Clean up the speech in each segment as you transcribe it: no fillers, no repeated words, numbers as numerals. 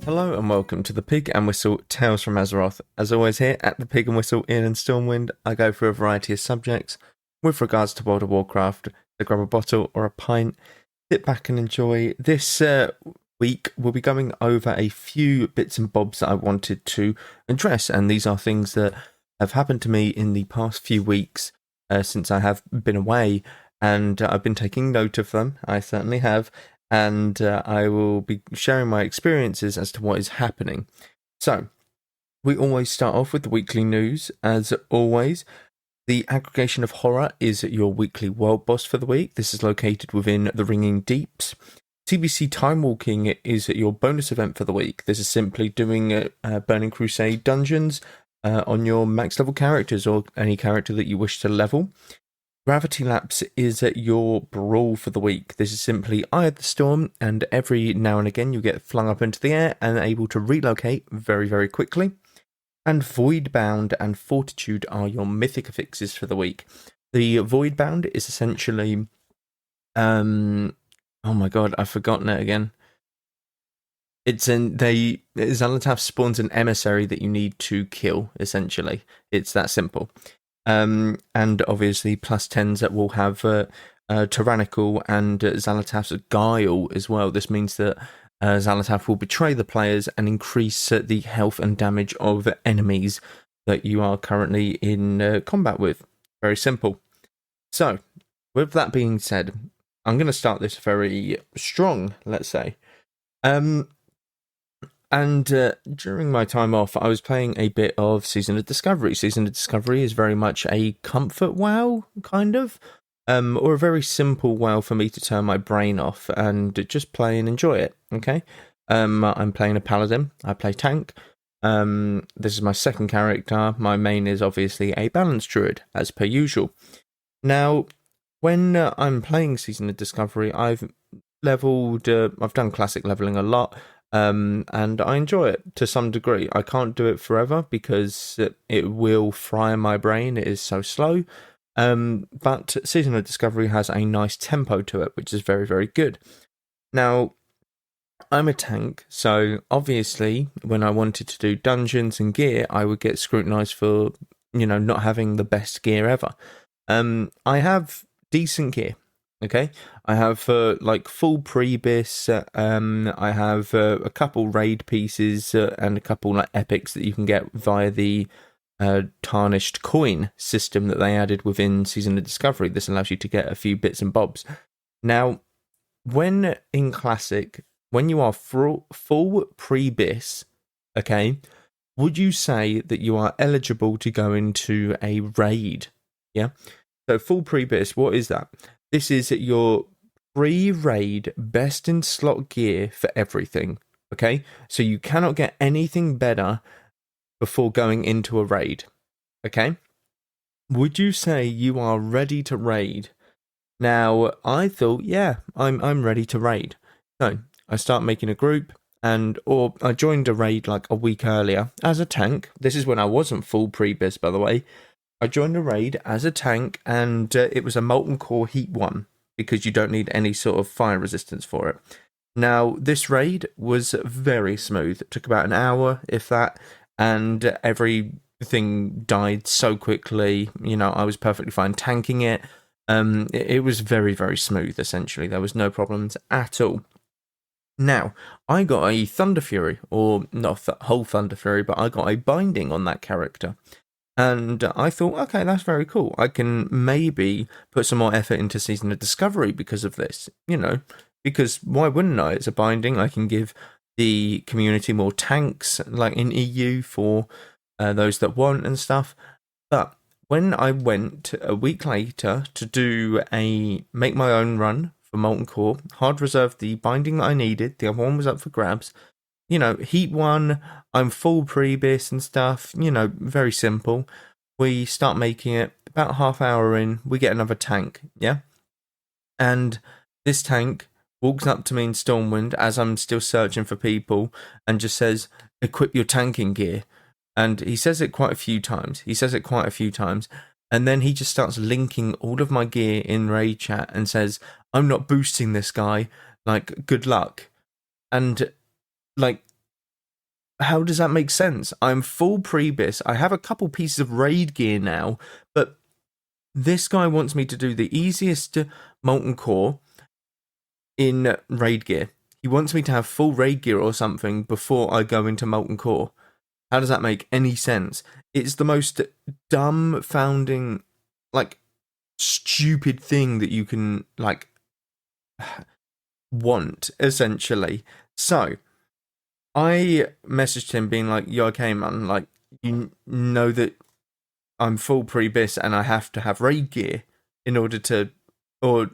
Hello and welcome to the Pig and Whistle Tales from Azeroth. As always here at the Pig and Whistle Ian and Stormwind, I go through a variety of subjects with regards to World of Warcraft. So grab a bottle or a pint, sit back and enjoy. This week we'll be going over a few bits and bobs that I wanted to address, and these are things that have happened to me in the past few weeks since I have been away, and I've been taking note of them. I certainly have. And I will be sharing my experiences as to what is happening. So, we always start off with the weekly news. As always, the Aggregation of Horror is your weekly world boss for the week. This is located within the Ringing Deeps. TBC Time Walking is your bonus event for the week. This is simply doing Burning Crusade dungeons on your max level characters or any character that you wish to level. Gravity Lapse is your brawl for the week. This is simply Eye of the Storm, and every now and again you get flung up into the air and able to relocate very, very quickly. And Voidbound and Fortitude are your mythic affixes for the week. The Voidbound is essentially... oh my god, I've forgotten it again. Xalatath spawns an emissary that you need to kill, essentially. It's that simple. And obviously plus 10s that will have Tyrannical and Xalatath's Guile as well. This means that Xalatath will betray the players and increase the health and damage of enemies that you are currently in combat with. Very simple. So, with that being said, I'm going to start this very strong, let's say. And during my time off, I was playing a bit of Season of Discovery. Season of Discovery is very much a comfort WoW, kind of, or a very simple WoW for me to turn my brain off and just play and enjoy it, okay? I'm playing a Paladin. I play tank. This is my second character. My main is obviously a balanced druid, as per usual. Now, when I'm playing Season of Discovery, I've done classic leveling a lot. And I enjoy it to some degree. I can't do it forever because it will fry my brain. It is so slow. But Season of Discovery has a nice tempo to it, which is very, very good. Now, I'm a tank, so obviously when I wanted to do dungeons and gear, I would get scrutinized for, not having the best gear ever. I have decent gear. Okay, I have full prebis. I have a couple raid pieces and a couple epics that you can get via the tarnished coin system that they added within Season of Discovery. This allows you to get a few bits and bobs. Now, when in Classic, when you are full prebis, okay, would you say that you are eligible to go into a raid? Yeah, so full prebis, what is that? This is your pre-raid best in slot gear for everything, okay? So you cannot get anything better before going into a raid, okay? Would you say you are ready to raid? Now, I thought, yeah, I'm ready to raid. So, I start making a group, or I joined a raid like a week earlier as a tank. This is when I wasn't full pre-biz, by the way. I joined a raid as a tank, and it was a Molten Core Heat 1, because you don't need any sort of fire resistance for it. Now, this raid was very smooth. It took about an hour, if that, and everything died so quickly. I was perfectly fine tanking it. It was very, very smooth, essentially. There was no problems at all. Now, I got a Thunder Fury, or not a whole Thunder Fury, but I got a binding on that character. And I thought, okay, that's very cool. I can maybe put some more effort into Season of Discovery because of this, because why wouldn't I? It's a binding. I can give the community more tanks, like in EU, for those that want and stuff. But when I went a week later to make my own run for Molten Core, hard reserved the binding that I needed. The other one was up for grabs. Heat 1, I'm full prebis and stuff, very simple. We start making it, about half hour in, we get another tank, yeah? And this tank walks up to me in Stormwind as I'm still searching for people and just says, equip your tanking gear. And he says it quite a few times. And then he just starts linking all of my gear in raid chat and says, I'm not boosting this guy, good luck. And how does that make sense? I'm full pre-bis. I have a couple pieces of raid gear now, but this guy wants me to do the easiest molten core in raid gear. He wants me to have full raid gear or something before I go into molten core. How does that make any sense? It's the most dumbfounding, like, stupid thing that you can, like, want, essentially. So, I messaged him being like, "You okay, man? Like, you know that I'm full pre-bis and I have to have raid gear in order to, or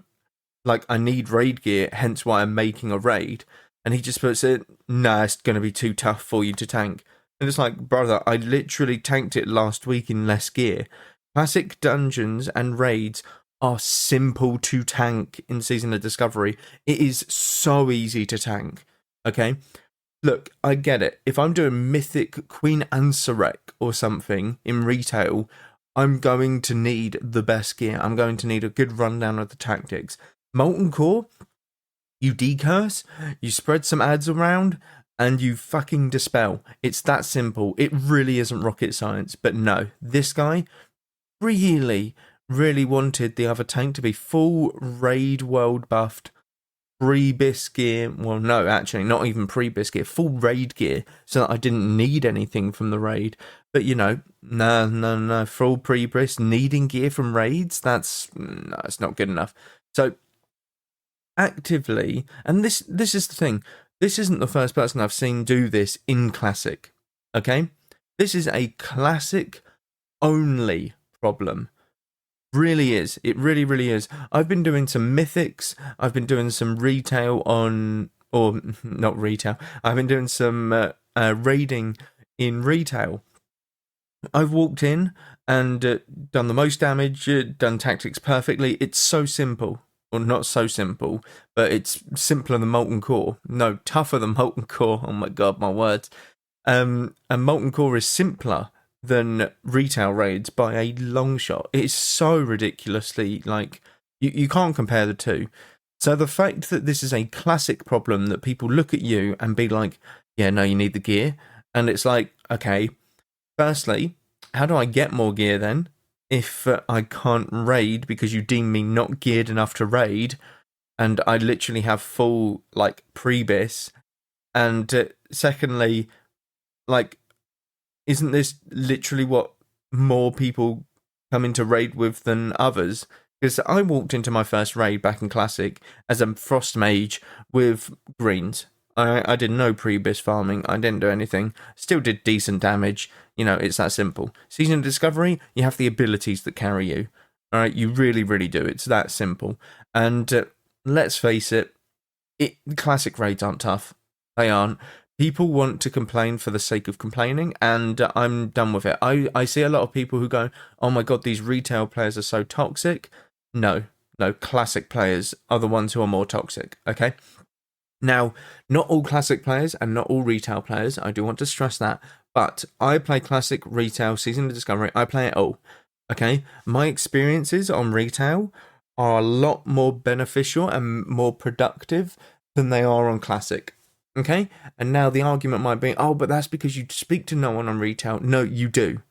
like I need raid gear, hence why I'm making a raid." And he just puts it, "Nah, it's going to be too tough for you to tank." And it's like, brother, I literally tanked it last week in less gear. Classic dungeons and raids are simple to tank in Season of Discovery. It is so easy to tank, okay? Look, I get it. If I'm doing Mythic Queen Ansurek or something in retail, I'm going to need the best gear. I'm going to need a good rundown of the tactics. Molten Core, you decurse, you spread some ads around, and you fucking dispel. It's that simple. It really isn't rocket science. But no, this guy really, really wanted the other tank to be full raid world buffed, pre-bis gear. Well, no, actually, not even pre-bis gear, full raid gear, so that I didn't need anything from the raid. But you know, no, full pre-bis, needing gear from raids, it's not good enough. So actively, and this is the thing, this isn't the first person I've seen do this in Classic, okay? This is a Classic only problem. Really is. It really, really is. I've been doing some mythics. I've been doing some retail on, or not retail. I've been doing some raiding in retail. I've walked in and done the most damage, done tactics perfectly. It's so simple. Or not so simple, but it's simpler than Molten Core. No, tougher than Molten Core. Oh my god, my words. And Molten Core is simpler than retail raids by a long shot. It's so ridiculously, like, you can't compare the two. So the fact that this is a Classic problem, that people look at you and be like, yeah, no, you need the gear. And it's like, okay, firstly, how do I get more gear then? If I can't raid because you deem me not geared enough to raid, and I literally have full, like, pre-bis. And secondly, like, isn't this literally what more people come into raid with than others? Because I walked into my first raid back in Classic as a Frost Mage with greens. I did no pre-bis farming. I didn't do anything. Still did decent damage. You know, it's that simple. Season of Discovery, you have the abilities that carry you. All right, you really, really do. It's that simple. And let's face it, Classic raids aren't tough. They aren't. People want to complain for the sake of complaining, and I'm done with it. I see a lot of people who go, "Oh my god, these retail players are so toxic." No, Classic players are the ones who are more toxic, okay? Now, not all Classic players and not all retail players, I do want to stress that, but I play Classic, retail, Season of Discovery, I play it all, okay? My experiences on retail are a lot more beneficial and more productive than they are on Classic, okay? And now the argument might be, oh, but that's because you speak to no one on retail. No, you do.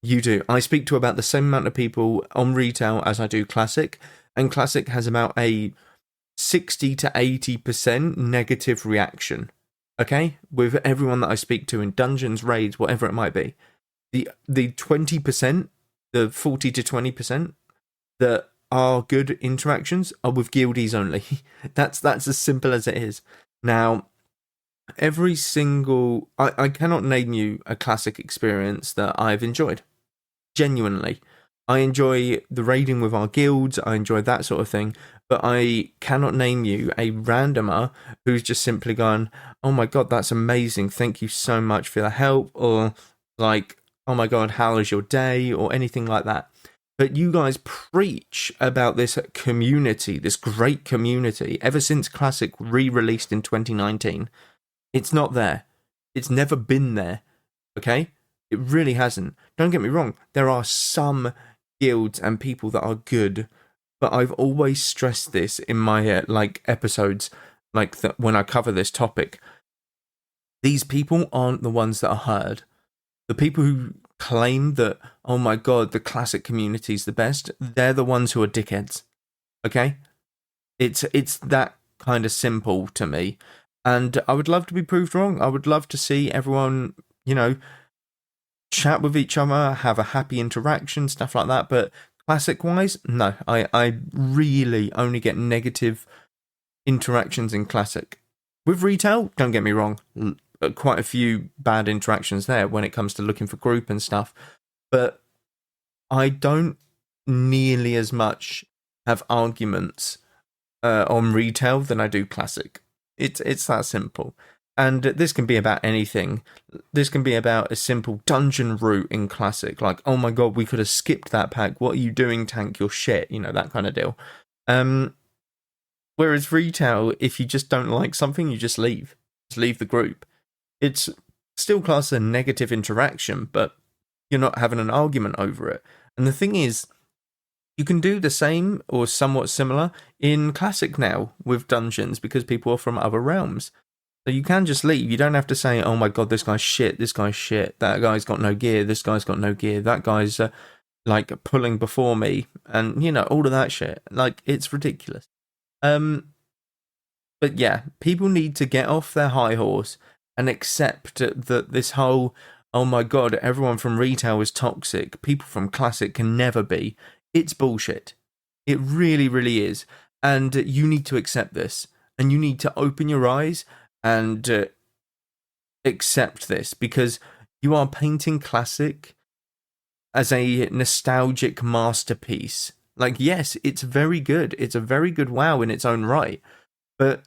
You do. I speak to about the same amount of people on retail as I do Classic, and Classic has about a 60 to 80% negative reaction, okay, with everyone that I speak to in dungeons, raids, whatever it might be. The 20%, the 40 to 20% that are good interactions are with guildies only. That's as simple as it is. Now, every single, I cannot name you a Classic experience that I've enjoyed. Genuinely. I enjoy the raiding with our guilds, I enjoy that sort of thing, but I cannot name you a randomer who's just simply gone, "Oh my god, that's amazing, thank you so much for the help," or like, "Oh my god, how is your day?" or anything like that. But you guys preach about this community, this great community, ever since Classic re-released in 2019. It's not there. It's never been there, okay? It really hasn't. Don't get me wrong, there are some guilds and people that are good, but I've always stressed this in my like episodes, like when I cover this topic. these people aren't the ones that are heard. The people who claim that, oh my god, the classic community is the best, they're the ones who are dickheads. Okay? It's that kind of simple to me. And I would love to be proved wrong. I would love to see everyone, chat with each other, have a happy interaction, stuff like that. But classic-wise, no. I really only get negative interactions in classic. With retail, don't get me wrong, quite a few bad interactions there when it comes to looking for group and stuff. But I don't nearly as much have arguments on retail than I do classic. It's that simple. And this can be about anything. This can be about a simple dungeon route in classic, like, oh my god, we could have skipped that pack. What are you doing, tank? You're shit. That kind of deal. Whereas retail, if you just don't like something, you just leave. Just leave the group. It's still classed as a negative interaction, but you're not having an argument over it. And the thing is, you can do the same or somewhat similar in Classic now with dungeons because people are from other realms. So you can just leave. You don't have to say, oh my god, this guy's shit, that guy's got no gear, this guy's got no gear, that guy's pulling before me, and all of that shit. Like, it's ridiculous. But yeah, people need to get off their high horse and accept that this whole, oh my god, everyone from retail is toxic, people from classic can never be. It's bullshit. It really, really is. And you need to accept this. And you need to open your eyes and accept this, because you are painting classic as a nostalgic masterpiece. Like, yes, it's very good. It's a very good WoW in its own right. But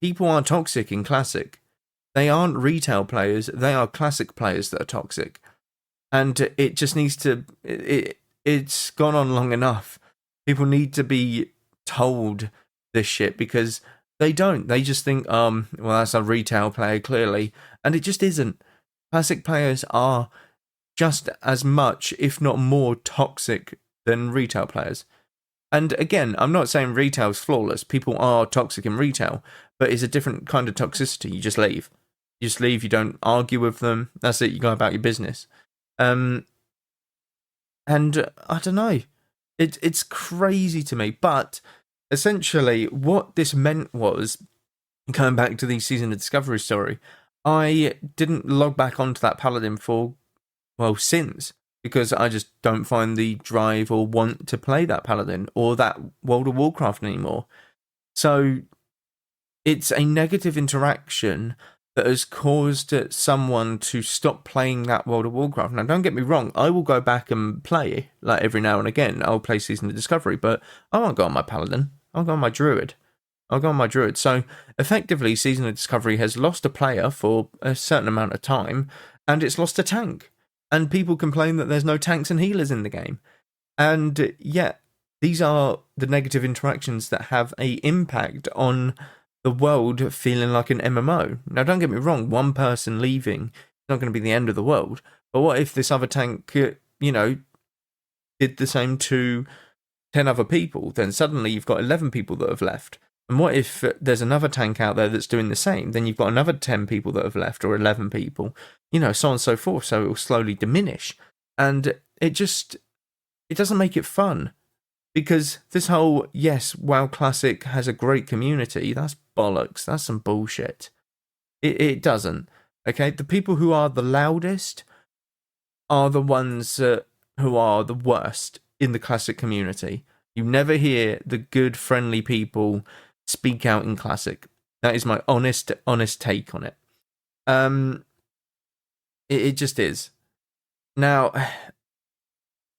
people are toxic in classic. They aren't retail players. They are classic players that are toxic. And it just needs to... It's gone on long enough. People need to be told this shit, because they don't. They just think, well, that's a retail player, clearly. And it just isn't. Classic players are just as much, if not more, toxic than retail players. And again, I'm not saying retail's flawless. People are toxic in retail, but it's a different kind of toxicity. You just leave. You just leave. You don't argue with them. That's it. You go about your business. And I don't know, it's crazy to me. But essentially, what this meant was, going back to the Season of Discovery story, I didn't log back onto that Paladin for, since, because I just don't find the drive or want to play that Paladin or that World of Warcraft anymore. So it's a negative interaction that has caused someone to stop playing that World of Warcraft. Now, don't get me wrong, I will go back and play, like, every now and again. I'll play Season of Discovery, but I won't go on my Paladin. I'll go on my Druid. So, effectively, Season of Discovery has lost a player for a certain amount of time, and it's lost a tank. And people complain that there's no tanks and healers in the game. And, yeah, these are the negative interactions that have an impact on the world feeling like an MMO. Now, don't get me wrong, one person leaving is not going to be the end of the world. But what if this other tank, did the same to 10 other people? Then suddenly you've got 11 people that have left. And what if there's another tank out there that's doing the same? Then you've got another 10 people that have left, or 11 people, so on and so forth. So it will slowly diminish. And it doesn't make it fun. Because this whole, yes, WoW Classic has a great community, that's bollocks. That's some bullshit. It doesn't. Okay? The people who are the loudest are the ones who are the worst in the Classic community. You never hear the good, friendly people speak out in Classic. That is my honest take on it. It just is. Now...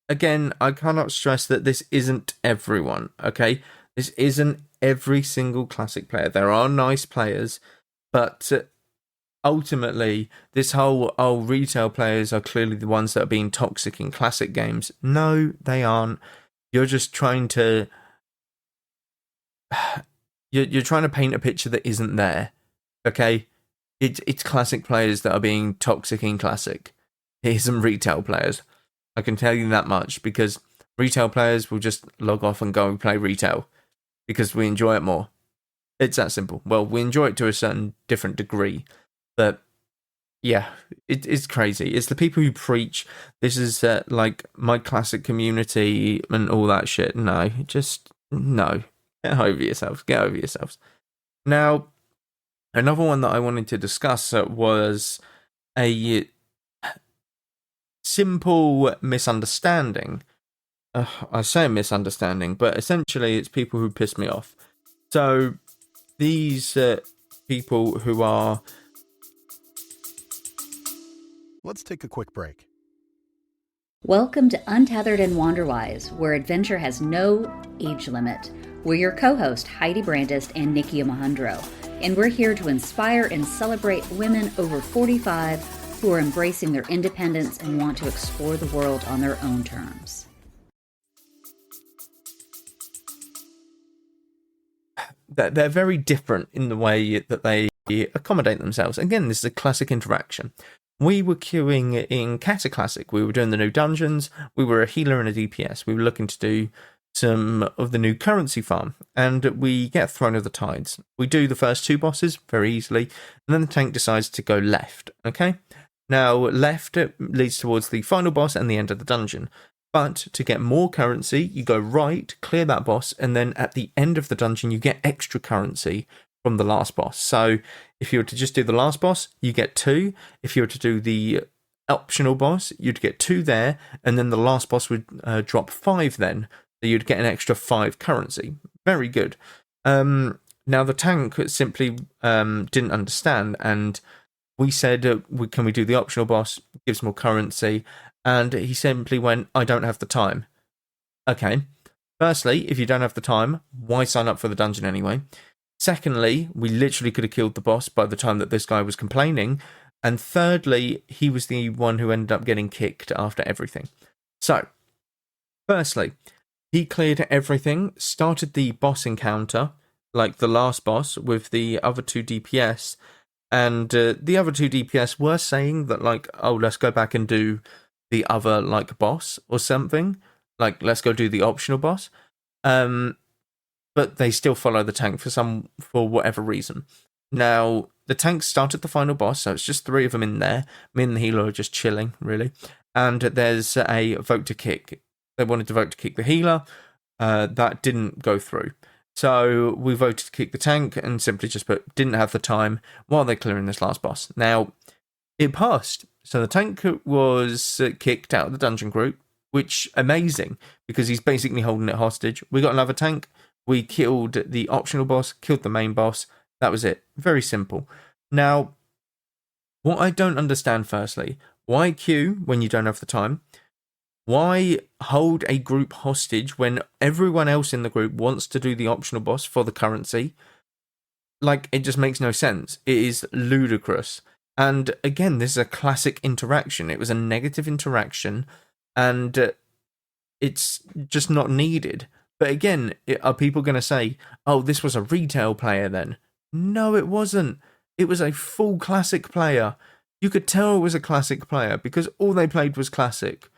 Again, I cannot stress that this isn't everyone, okay? This isn't every single Classic player. There are nice players, but ultimately, this whole, retail players are clearly the ones that are being toxic in Classic games. No, they aren't. You're just trying to... You're trying to paint a picture that isn't there, okay? It's Classic players that are being toxic in Classic. It isn't retail players. I can tell you that much, because retail players will just log off and go and play retail because we enjoy it more. It's that simple. Well, we enjoy it to a certain different degree, but Yeah, it's crazy. It's the people who preach this is like my classic community and all that shit. No, just no. Get over yourselves. Get over yourselves. Now, another one that I wanted to discuss was a simple misunderstanding. I say misunderstanding, but essentially it's people who piss me off. So these people who are... Let's take a quick break. Welcome to Untethered and Wanderwise, where adventure has no age limit. We're your co-host, Heidi Brandis and Nikki Amahundro, and we're here to inspire and celebrate women over 45 who are embracing their independence and want to explore the world on their own terms. They're very different in the way that they accommodate themselves. Again, this is a classic interaction. We were queuing in Cataclassic. We were doing the new dungeons. We were a healer and a DPS. We were looking to do some of the new currency farm. And we get Throne of the Tides. We do the first two bosses very easily. And then the tank decides to go left. Okay? Now, left leads towards the final boss and the end of the dungeon. But to get more currency, you go right, clear that boss. And then at the end of the dungeon, you get extra currency from the last boss. So if you were to just do the last boss, you get 2. If you were to do the optional boss, you'd get 2 there, and then the last boss would drop 5 then. So you'd get an extra 5 currency. Very good. Now the tank simply didn't understand, and we said, can we do the optional boss? Gives more currency. And he simply went, I don't have the time. Okay. Firstly, if you don't have the time, why sign up for the dungeon anyway? Secondly, we literally could have killed the boss by the time that this guy was complaining. And thirdly, he was the one who ended up getting kicked after everything. So, firstly, he cleared everything, started the boss encounter, like the last boss, with the other 2 DPS. And the other 2 DPS were saying that, like, oh, let's go back and do the other, like, boss or something. Like, let's go do the optional boss. But they still follow the tank for whatever reason. Now, the tank started the final boss, so it's just 3 of them in there. Me and the healer are just chilling, really. And there's a vote to kick. They wanted to vote to kick the healer. That didn't go through. So we voted to kick the tank and simply just put didn't have the time while they're clearing this last boss. Now, it passed. So the tank was kicked out of the dungeon group, which amazing, because he's basically holding it hostage. We got another tank. We killed the optional boss, killed the main boss. That was it. Very simple. Now, what I don't understand, firstly, why queue when you don't have the time? Why hold a group hostage when everyone else in the group wants to do the optional boss for the currency? Like, it just makes no sense. It is ludicrous. And again, this is a classic interaction. It was a negative interaction, and it's just not needed. But again, are people going to say, oh, this was a retail player then? No, it wasn't. It was a full classic player. You could tell it was a classic player because all they played was classic.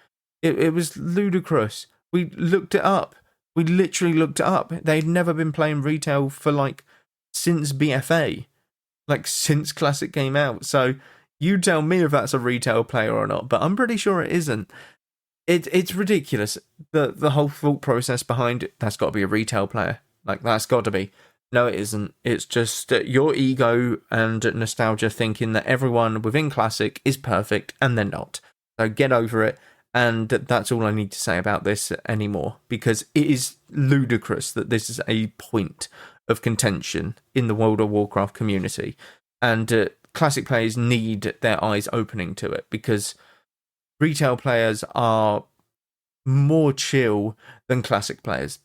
It was ludicrous. We looked it up. We literally looked it up. They'd never been playing retail for since BFA. Since classic came out. So you tell me if that's a retail player or not, but I'm pretty sure it isn't. It's ridiculous. The whole thought process behind it, that's got to be a retail player. That's got to be. No, it isn't. It's just your ego and nostalgia thinking that everyone within Classic is perfect, and they're not. So get over it, and that's all I need to say about this anymore, because it is ludicrous that this is a point of contention in the World of Warcraft community, and Classic players need their eyes opening to it, because retail players are more chill than Classic players.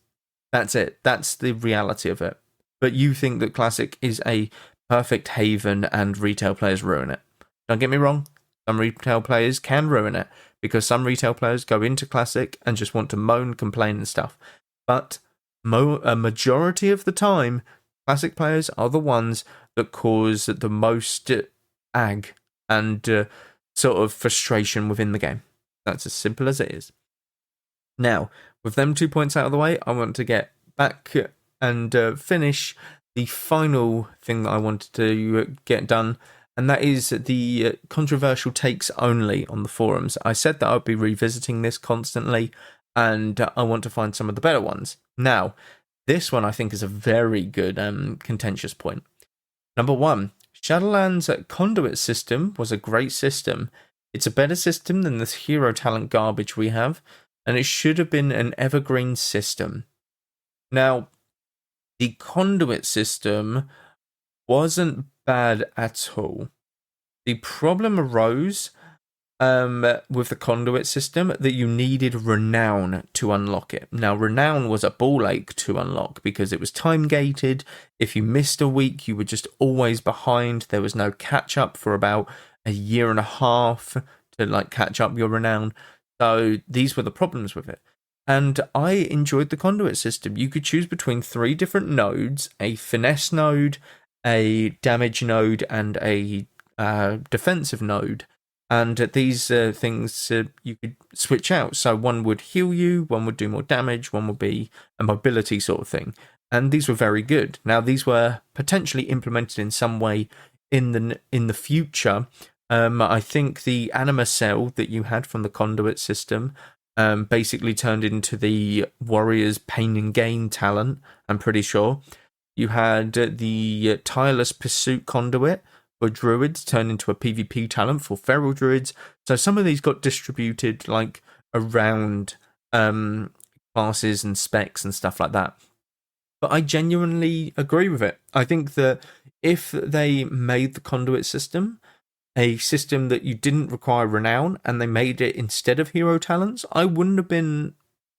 That's it. That's the reality of it. But you think that Classic is a perfect haven and retail players ruin it. Don't get me wrong. Some retail players can ruin it, because some retail players go into Classic and just want to moan, complain and stuff. But a majority of the time, Classic players are the ones that cause the most ag and sort of frustration within the game. That's as simple as it is. Now, with them 2 points out of the way, I want to get back and finish the final thing that I wanted to get done, and that is the controversial takes only on the forums. I said that I'd be revisiting this constantly, and I want to find some of the better ones. Now, this one I think is a very good contentious point. Number 1, Shadowlands' conduit system was a great system. It's a better system than this hero talent garbage we have, and it should have been an evergreen system. Now, the conduit system wasn't bad at all. The problem arose with the conduit system that you needed renown to unlock it. Now, renown was a ball ache to unlock because it was time gated. If you missed a week, you were just always behind. There was no catch up for about a year and a half to catch up your renown. So these were the problems with it. And I enjoyed the conduit system. You could choose between 3 different nodes: a finesse node, a damage node, and a defensive node. And these things you could switch out. So one would heal you, one would do more damage, one would be a mobility sort of thing. And these were very good. Now, these were potentially implemented in some way in the future. I think the anima cell that you had from the conduit system basically turned into the warrior's pain and gain talent, I'm pretty sure. You had the tireless pursuit conduit for druids turned into a PvP talent for feral druids. So some of these got distributed around classes and specs and stuff like that. But I genuinely agree with it. I think that if they made the conduit system a system that you didn't require renown and they made it instead of hero talents, I wouldn't have been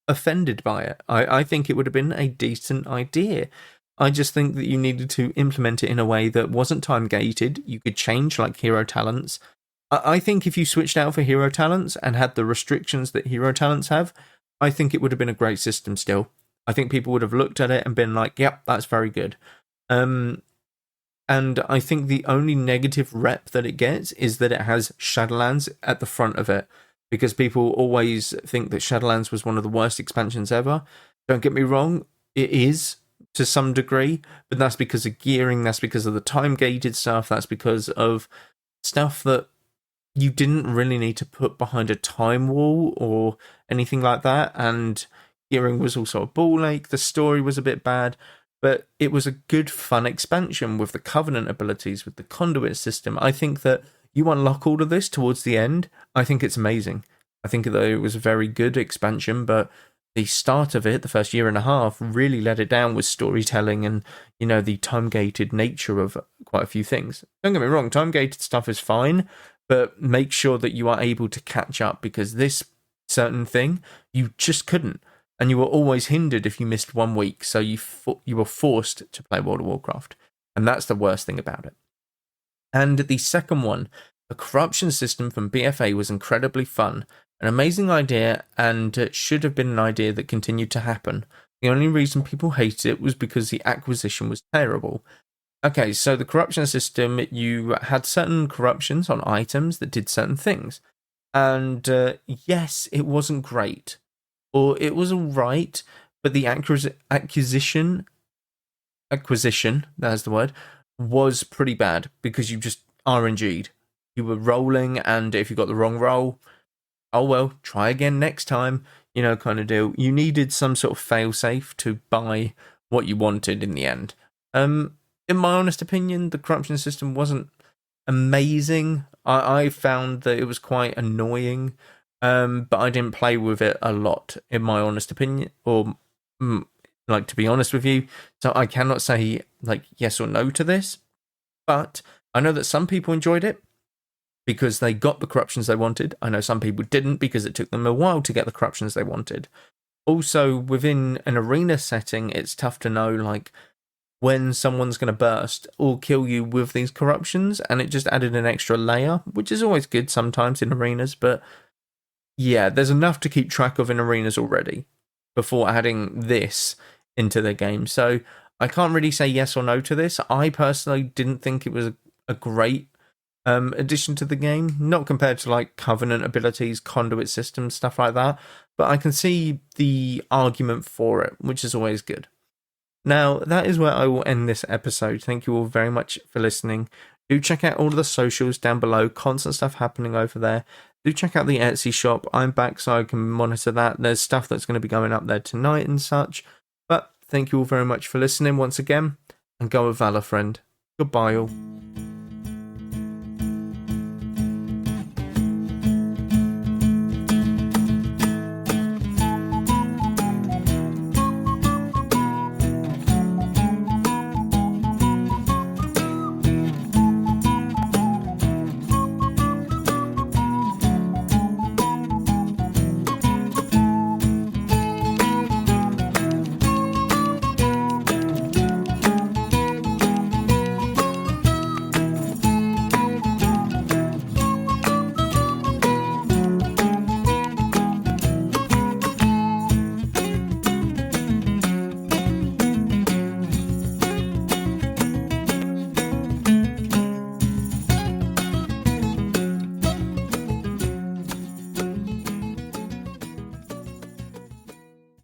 offended by it. I think it would have been a decent idea. I just think that you needed to implement it in a way that wasn't time gated. You could change hero talents. I think if you switched out for hero talents and had the restrictions that hero talents have, I think it would have been a great system still. I think people would have looked at it and been like, yep, that's very good. And I think the only negative rep that it gets is that it has Shadowlands at the front of it, because people always think that Shadowlands was one of the worst expansions ever. Don't get me wrong, it is to some degree, but that's because of gearing, that's because of the time-gated stuff, that's because of stuff that you didn't really need to put behind a time wall or anything like that, and gearing was also a ball ache, the story was a bit bad, but it was a good, fun expansion with the Covenant abilities, with the conduit system. I think that you unlock all of this towards the end. I think it's amazing. I think that it was a very good expansion, but the start of it, the first year and a half, really let it down with storytelling and, the time-gated nature of quite a few things. Don't get me wrong, time-gated stuff is fine, but make sure that you are able to catch up, because this certain thing, you just couldn't. And you were always hindered if you missed 1 week, so you were forced to play World of Warcraft. And that's the worst thing about it. And the second one, the corruption system from BFA was incredibly fun. An amazing idea, and it should have been an idea that continued to happen. The only reason people hated it was because the acquisition was terrible. Okay, so the corruption system, you had certain corruptions on items that did certain things. And yes, it wasn't great. Or it was alright, but the acquisition, there's the word, was pretty bad, because you just RNG'd. You were rolling, and if you got the wrong roll, oh well, try again next time, kind of deal. You needed some sort of failsafe to buy what you wanted in the end. In my honest opinion, the corruption system wasn't amazing. I found that it was quite annoying, but I didn't play with it a lot, in my honest opinion, or to be honest with you. So I cannot say yes or no to this, but I know that some people enjoyed it because they got the corruptions they wanted. I know some people didn't because it took them a while to get the corruptions they wanted. Also, within an arena setting, it's tough to know when someone's going to burst or kill you with these corruptions, and it just added an extra layer, which is always good sometimes in arenas, but yeah, there's enough to keep track of in arenas already before adding this into the game. So I can't really say yes or no to this. I personally didn't think it was a great addition to the game, not compared to Covenant abilities, conduit systems, stuff like that, but I can see the argument for it, which is always good. Now, that is where I will end this episode. Thank you all very much for listening. Do check out all of the socials down below. Constant stuff happening over there. Do check out the Etsy shop. I'm back so I can monitor that. There's stuff that's going to be going up there tonight and such. But thank you all very much for listening once again. And go with valor, friend. Goodbye all.